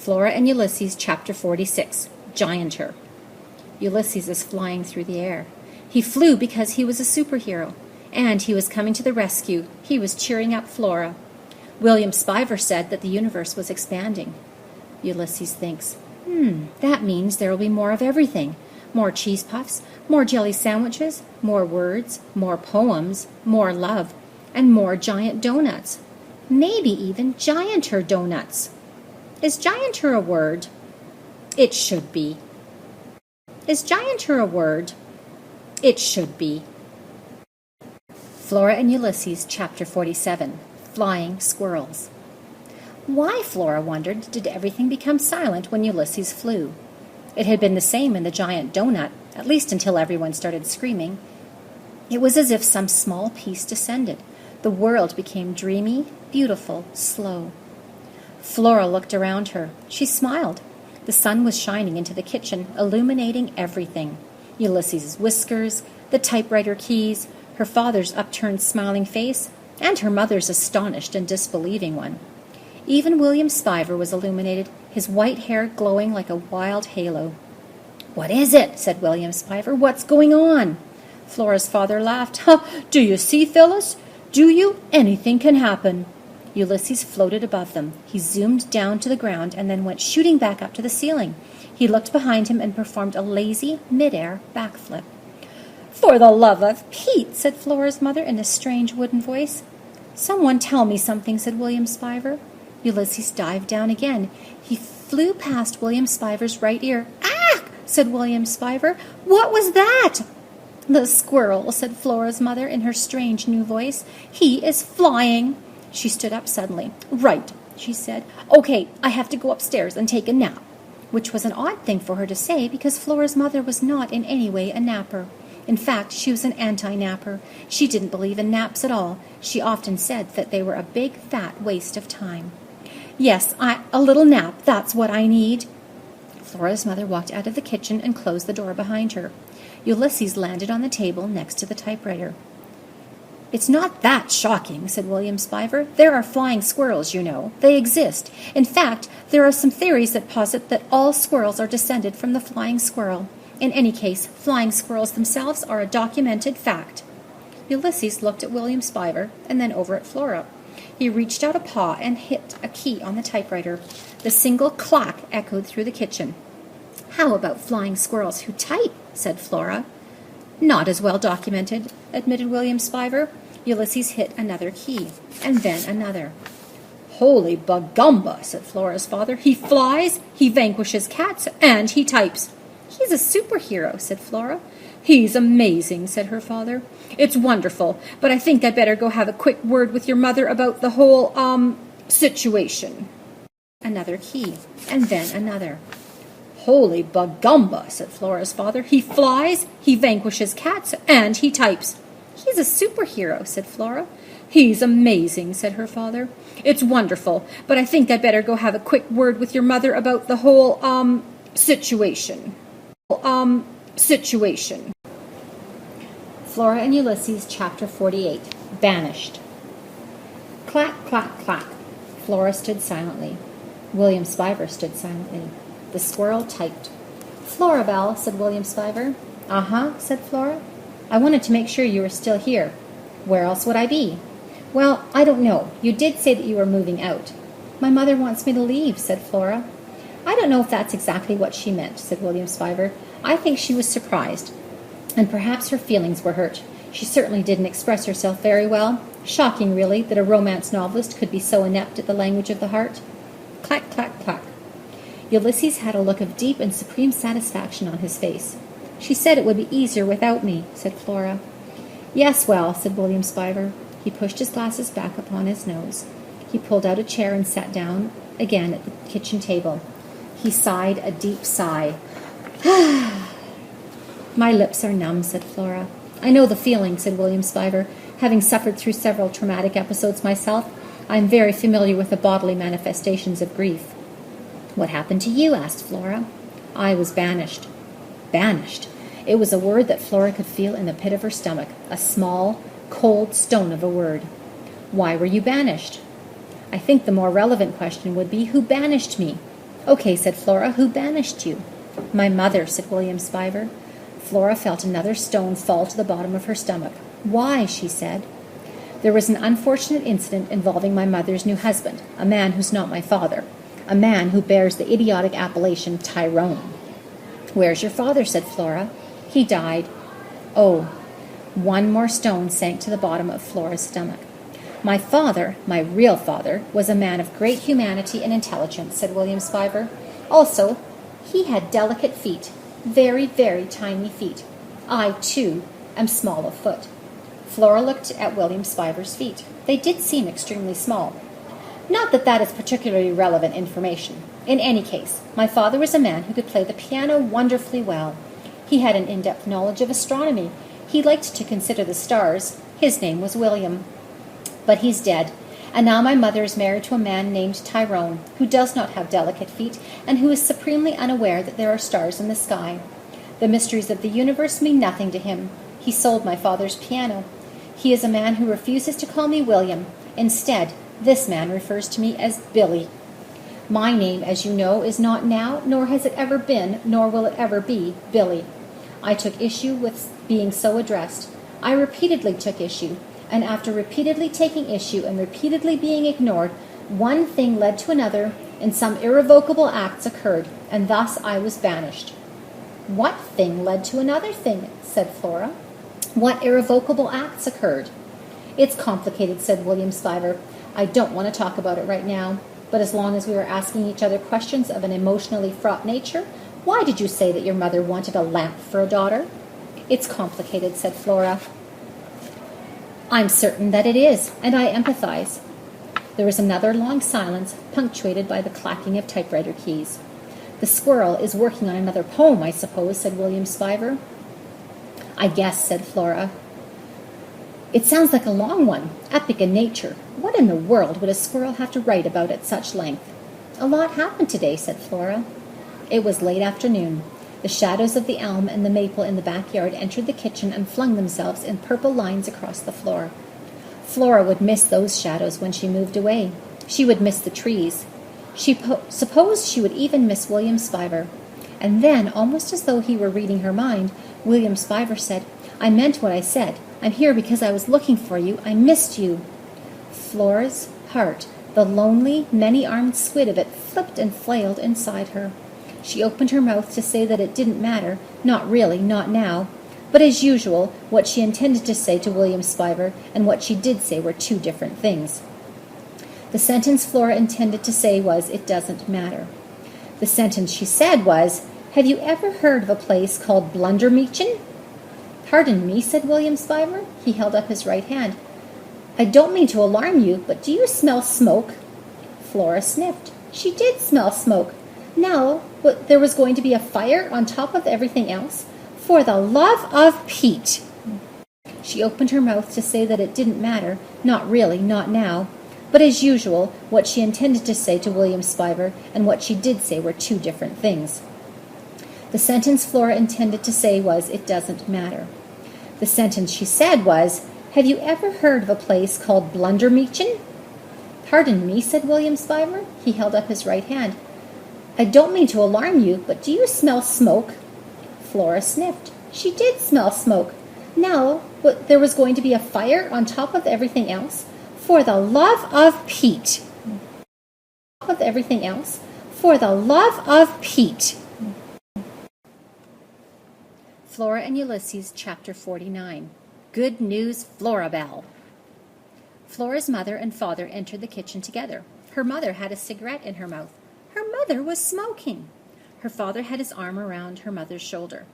Flora and Ulysses, Chapter 46, Gianter. Ulysses is flying through the air. He flew because he was a superhero, and he was coming to the rescue. He was cheering up Flora. William Spiver said that the universe was expanding. Ulysses thinks, that means there will be more of everything. More cheese puffs, more jelly sandwiches, more words, more poems, more love, and more giant donuts. Maybe even gianter donuts. Is gianter a word? It should be. Is gianter a word? It should be. Flora and Ulysses, Chapter 47, Flying Squirrels. Why, Flora wondered, did everything become silent when Ulysses flew? It had been the same in the giant donut, at least until everyone started screaming. It was as if some small piece descended. The world became dreamy, beautiful, slow. Flora looked around her. She smiled. The sun was shining into the kitchen, illuminating everything. Ulysses' whiskers, the typewriter keys, her father's upturned smiling face, and her mother's astonished and disbelieving one. Even William Spiver was illuminated, his white hair glowing like a wild halo. "What is it?" said William Spiver. "What's going on?" Flora's father laughed. "Do you see, Phyllis? Do you? Anything can happen." Ulysses floated above them. He zoomed down to the ground and then went shooting back up to the ceiling. He looked behind him and performed a lazy, mid-air backflip. "For the love of Pete," said Flora's mother in a strange wooden voice. "Someone tell me something," said William Spiver. Ulysses dived down again. He flew past William Spiver's right ear. "Ah!" said William Spiver. "What was that?" "The squirrel," said Flora's mother in her strange new voice. "He is flying." She stood up suddenly. "Right," she said. "Okay, I have to go upstairs and take a nap," which was an odd thing for her to say because Flora's mother was not in any way a napper. In fact, she was an anti-napper. She didn't believe in naps at all. She often said that they were a big, fat waste of time. "Yes, a little nap, that's what I need." Flora's mother walked out of the kitchen and closed the door behind her. Ulysses landed on the table next to the typewriter. "It's not that shocking," said William Spiver. "There are flying squirrels, you know. They exist. In fact, there are some theories that posit that all squirrels are descended from the flying squirrel. In any case, flying squirrels themselves are a documented fact." Ulysses looked at William Spiver and then over at Flora. He reached out a paw and hit a key on the typewriter. The single clack echoed through the kitchen. "How about flying squirrels who type?" said Flora. "Not as well documented," admitted William Spiver. Ulysses hit another key, and then another. "Holy bagumba," said Flora's father. "He flies, he vanquishes cats, and he types." "He's a superhero," said Flora. "He's amazing," said her father. "It's wonderful, but I think I'd better go have a quick word with your mother about the whole, situation." Another key, and then another. "Holy bagumba," said Flora's father. "He flies, he vanquishes cats, and he types." "He's a superhero," said Flora. "He's amazing," said her father. "It's wonderful, but I think I'd better go have a quick word with your mother about the whole, situation. Situation. Flora and Ulysses, Chapter 48, Banished. Clack, clack, clack. Flora stood silently. William Spiver stood silently. The squirrel typed. "Florabelle," said William Spiver. "Uh-huh," said Flora. "I wanted to make sure you were still here. Where else would I be?" "Well, I don't know. You did say that you were moving out." "My mother wants me to leave," said Flora. "I don't know if that's exactly what she meant," said William Spiver. "I think she was surprised, and perhaps her feelings were hurt. She certainly didn't express herself very well. Shocking, really, that a romance novelist could be so inept at the language of the heart." Clack, clack, clack. Ulysses had a look of deep and supreme satisfaction on his face. "She said it would be easier without me," said Flora. "Yes, well," said William Spiver. He pushed his glasses back upon his nose. He pulled out a chair and sat down again at the kitchen table. He sighed a deep sigh. "My lips are numb," said Flora. "I know the feeling," said William Spiver. "Having suffered through several traumatic episodes myself, I am very familiar with the bodily manifestations of grief." "What happened to you?" asked Flora. "I was banished." Banished. It was a word that Flora could feel in the pit of her stomach, a small, cold stone of a word. "Why were you banished?" "I think the more relevant question would be, who banished me?" "Okay," said Flora. "Who banished you?" "My mother," said William Spiver. Flora felt another stone fall to the bottom of her stomach. "Why?" she said. "There was an unfortunate incident involving my mother's new husband, a man who's not my father, a man who bears the idiotic appellation Tyrone." "Where's your father?" said Flora. "He died." "Oh." One more stone sank to the bottom of Flora's stomach. "My father, my real father, was a man of great humanity and intelligence," said William Spiver. "Also, he had delicate feet, very, very tiny feet. I, too, am small of foot." Flora looked at William Spiver's feet. They did seem extremely small. "Not that that is particularly relevant information. In any case, my father was a man who could play the piano wonderfully well. He had an in-depth knowledge of astronomy. He liked to consider the stars. His name was William. But he's dead, and now my mother is married to a man named Tyrone, who does not have delicate feet, and who is supremely unaware that there are stars in the sky. The mysteries of the universe mean nothing to him. He sold my father's piano. He is a man who refuses to call me William. Instead, this man refers to me as Billy. My name, as you know, is not now, nor has it ever been, nor will it ever be, Billy. I took issue with being so addressed. I repeatedly took issue, and after repeatedly taking issue and repeatedly being ignored, one thing led to another, and some irrevocable acts occurred, and thus I was banished." "What thing led to another thing?" said Flora. "What irrevocable acts occurred?" "It's complicated," said William Spiver. "I don't want to talk about it right now. But as long as we were asking each other questions of an emotionally fraught nature, why did you say that your mother wanted a lamp for a daughter?" "It's complicated," said Flora. "I'm certain that it is, and I empathize." There was another long silence, punctuated by the clacking of typewriter keys. "The squirrel is working on another poem, I suppose," said William Spiver. "I guess," said Flora. "It sounds like a long one, epic in nature. What in the world would a squirrel have to write about at such length?" "A lot happened today," said Flora. It was late afternoon. The shadows of the elm and the maple in the backyard entered the kitchen and flung themselves in purple lines across the floor. Flora would miss those shadows when she moved away. She would miss the trees. She supposed she would even miss William Spiver. And then, almost as though he were reading her mind, William Spiver said, "I meant what I said. I'm here because I was looking for you. I missed you." Flora's heart, the lonely, many-armed squid of it, flipped and flailed inside her. She opened her mouth to say that it didn't matter, not really, not now. But as usual, what she intended to say to William Spiver and what she did say were two different things. The sentence Flora intended to say was, "It doesn't matter." The sentence she said was, "Have you ever heard of a place called Blundermeechin?" "Pardon me," said William Spiver. He held up his right hand. "I don't mean to alarm you, but do you smell smoke?" Flora sniffed. She did smell smoke. Now, there was going to be a fire on top of everything else? For the love of Pete! She opened her mouth to say that it didn't matter, not really, not now. But as usual, what she intended to say to William Spiver and what she did say were two different things. The sentence Flora intended to say was, "It doesn't matter." The sentence she said was, "Have you ever heard of a place called Blundermeechin?" "Pardon me," said William Spiver. He held up his right hand. "I don't mean to alarm you, but do you smell smoke?" Flora sniffed. She did smell smoke. Now, there was going to be a fire on top of everything else? For the love of Pete! Of everything else? For the love of Pete! Flora and Ulysses, Chapter 49. Good News, Florabelle. Flora's mother and father entered the kitchen together. Her mother had a cigarette in her mouth. Her mother was smoking. Her father had his arm around her mother's shoulder.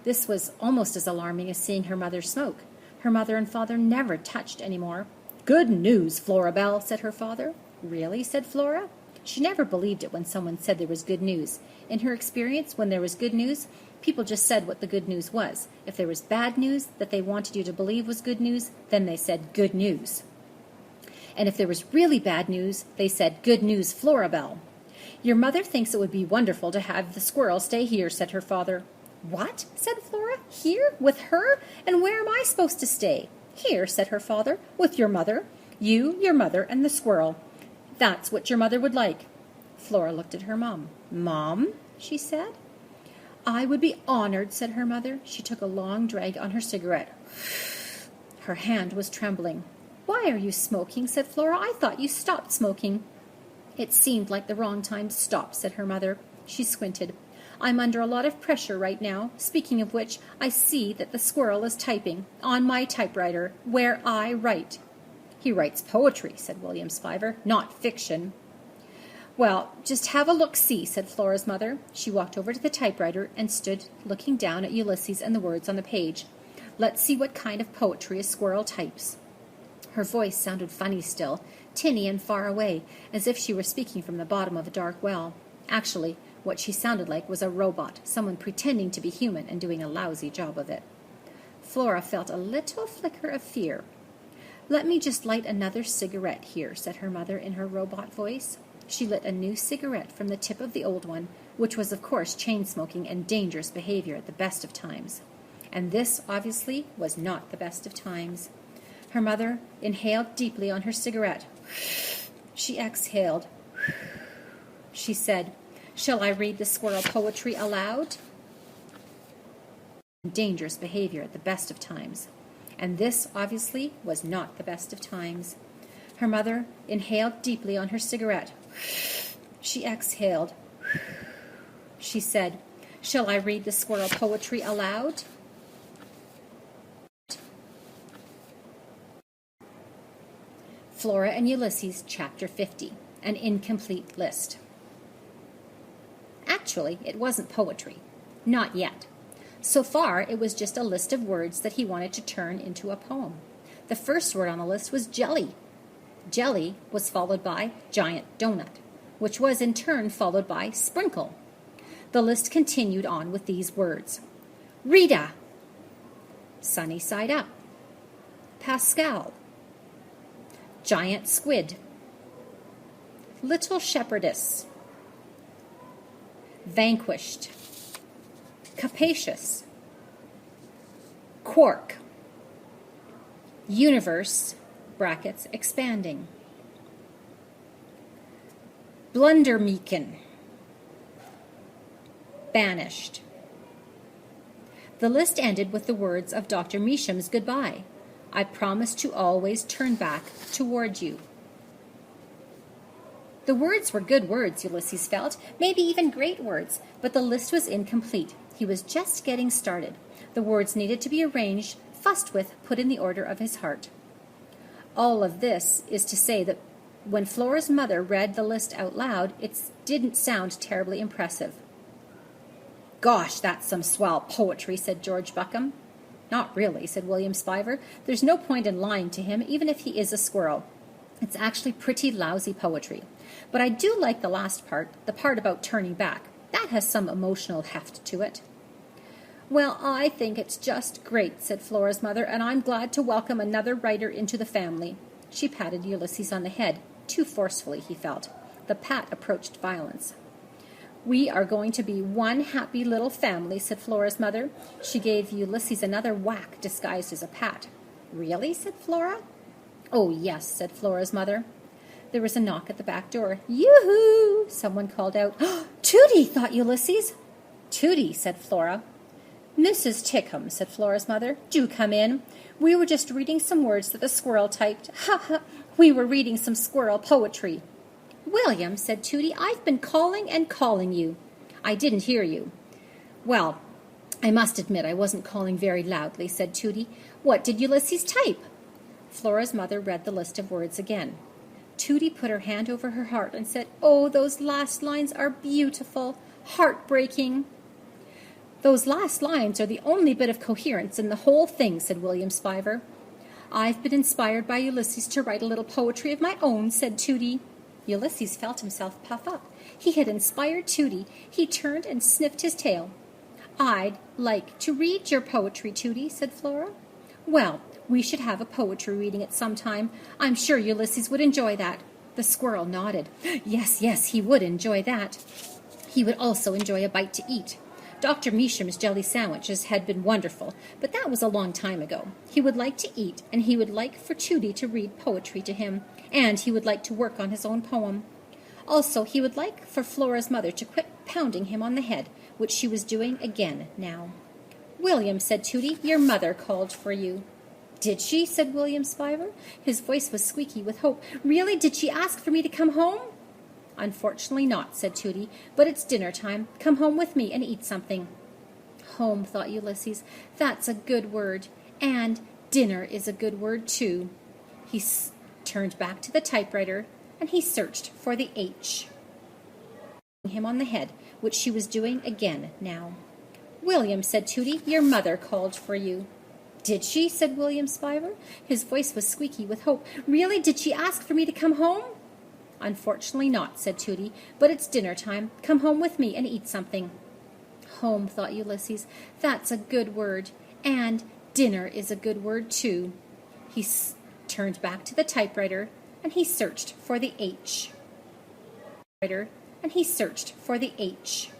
This was almost as alarming as seeing her mother smoke. Her mother and father never touched any more. "Good news, Florabelle," said her father. "Really?" said Flora. She never believed it when someone said there was good news. In her experience, when there was good news, people just said what the good news was. If there was bad news that they wanted you to believe was good news, then they said good news. And if there was really bad news, they said good news, Florabelle. "Your mother thinks it would be wonderful to have the squirrel stay here," said her father. "What?" said Flora. "Here? With her? And where am I supposed to stay?" "Here," said her father, "with your mother. You, your mother, and the squirrel. That's what your mother would like." Flora looked at her mom. "Mom?" she said. "I would be honored," said her mother. She took a long drag on her cigarette. Her hand was trembling. "Why are you smoking?" said Flora. "I thought you stopped smoking." "It seemed like the wrong time to stop," said her mother. She squinted. "I'm under a lot of pressure right now. Speaking of which, I see that the squirrel is typing on my typewriter where I write." "He writes poetry," said William Spiver, "not fiction." "Well, just have a look-see," said Flora's mother. She walked over to the typewriter and stood looking down at Ulysses and the words on the page. "Let's see what kind of poetry a squirrel types." Her voice sounded funny still, tinny and far away, as if she were speaking from the bottom of a dark well. Actually, what she sounded like was a robot, someone pretending to be human and doing a lousy job of it. Flora felt a little flicker of fear. "Let me just light another cigarette here," said her mother in her robot voice. She lit a new cigarette from the tip of the old one, which was, of course, chain-smoking and dangerous behavior at the best of times. And this, obviously, was not the best of times. Her mother inhaled deeply on her cigarette. She exhaled. She said, "Shall I read the squirrel poetry aloud?" Dangerous behavior at the best of times. And this, obviously, was not the best of times. Her mother inhaled deeply on her cigarette. She exhaled. She said, "Shall I read the squirrel poetry aloud?" Flora and Ulysses, Chapter 50, an incomplete list. Actually, it wasn't poetry. Not yet. So far, it was just a list of words that he wanted to turn into a poem. The first word on the list was jelly. Jelly was followed by giant donut, which was in turn followed by sprinkle. The list continued on with these words: Rita, sunny side up, Pascal, giant squid, little shepherdess, vanquished, capacious, quark, universe, brackets, expanding, blundermeakin, banished. The list ended with the words of Dr. Meacham's goodbye. "I promise to always turn back toward you." The words were good words, Ulysses felt, maybe even great words, but the list was incomplete. He was just getting started. The words needed to be arranged, fussed with, put in the order of his heart. All of this is to say that when Flora's mother read the list out loud, it didn't sound terribly impressive. "Gosh, that's some swell poetry," said George Buckham. "Not really," said William Spiver. "There's no point in lying to him, even if he is a squirrel. It's actually pretty lousy poetry. But I do like the last part, the part about turning back. That has some emotional heft to it." "Well, I think it's just great," said Flora's mother, "and I'm glad to welcome another writer into the family." She patted Ulysses on the head, too forcefully, he felt. The pat approached violence. "We are going to be one happy little family," said Flora's mother. She gave Ulysses another whack disguised as a pat. "Really?" said Flora. "Oh, yes," said Flora's mother. There was a knock at the back door. "Yoo-hoo!" someone called out. "Tooty!" thought Ulysses. "Tooty," said Flora. "Mrs. Tickham," said Flora's mother, "do come in. We were just reading some words that the squirrel typed. Ha ha! We were reading some squirrel poetry." "William," said Tooty, "I've been calling and calling you." "I didn't hear you." "Well, I must admit I wasn't calling very loudly," said Tooty. "What did Ulysses type?" Flora's mother read the list of words again. Tooty put her hand over her heart and said, "Oh, those last lines are beautiful, heartbreaking." "Those last lines are the only bit of coherence in the whole thing," said William Spiver. "I've been inspired by Ulysses to write a little poetry of my own," said Tooty. Ulysses felt himself puff up. He had inspired Tooty. He turned and sniffed his tail. "I'd like to read your poetry, Tooty," said Flora. "Well, we should have a poetry reading at some time. I'm sure Ulysses would enjoy that." The squirrel nodded. Yes, he would enjoy that. He would also enjoy a bite to eat. Dr. Meacham's jelly sandwiches had been wonderful, but that was a long time ago. He would like to eat, and he would like for Tooty to read poetry to him, and he would like to work on his own poem. Also, he would like for Flora's mother to quit pounding him on the head, which she was doing again now. "William," said Tooty, "your mother called for you." "Did she?" said William Spiver. His voice was squeaky with hope. "Really? Did she ask for me to come home?" "Unfortunately not," said Tooty, "but it's dinner time. Come home with me and eat something." Home, thought Ulysses. That's a good word. And dinner is a good word, too. He turned back to the typewriter, and he searched for the H. Him on the head, which she was doing again now. "William," said Tooty, "your mother called for you." "Did she?" said William Spiver. His voice was squeaky with hope. "Really? Did she ask for me to come home?" "Unfortunately not," said Tooty, "but it's dinner time. Come home with me and eat something." Home, thought Ulysses. That's a good word. And dinner is a good word, too. He turned back to the typewriter, and he searched for the H. And he searched for the H.